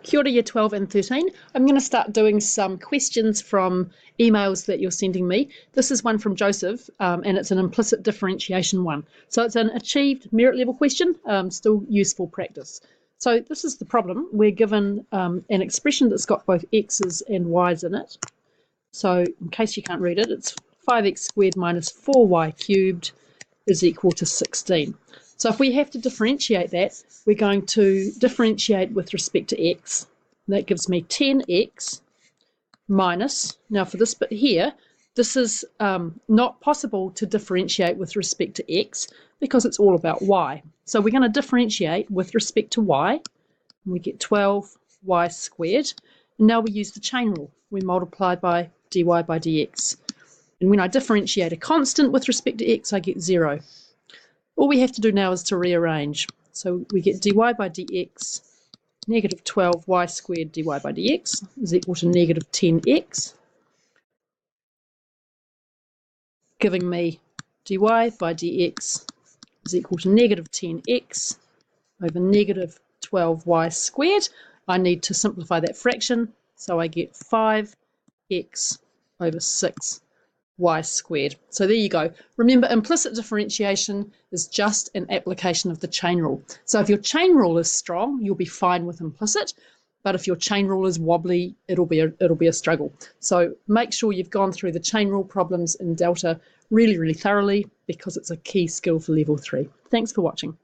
Kia ora, Year 12 and 13. I'm going to start doing some questions from emails that you're sending me. This is one from Joseph, and it's an implicit differentiation one. So it's an achieved merit level question, still useful practice. So this is the problem. We're given an expression that's got both x's and y's in it. So in case you can't read it, it's 5x squared minus 4y cubed is equal to 16. So if we have to differentiate that, we're going to differentiate with respect to x. That gives me 10x minus, now for this bit here, this is not possible to differentiate with respect to x because it's all about y. So we're going to differentiate with respect to y, and we get 12y squared. And now we use the chain rule. We multiply by dy by dx. And when I differentiate a constant with respect to x, I get 0. All we have to do now is to rearrange. So we get dy by dx, negative 12y squared dy by dx is equal to negative 10x, giving me dy by dx is equal to negative 10x over negative 12y squared. I need to simplify that fraction, so I get 5x over 6 y squared. So there you go. Remember, implicit differentiation is just an application of the chain rule. So if your chain rule is strong, you'll be fine with implicit, but if your chain rule is wobbly, it'll be a struggle. So make sure you've gone through the chain rule problems in Delta really, really thoroughly, because it's a key skill for level 3. Thanks for watching.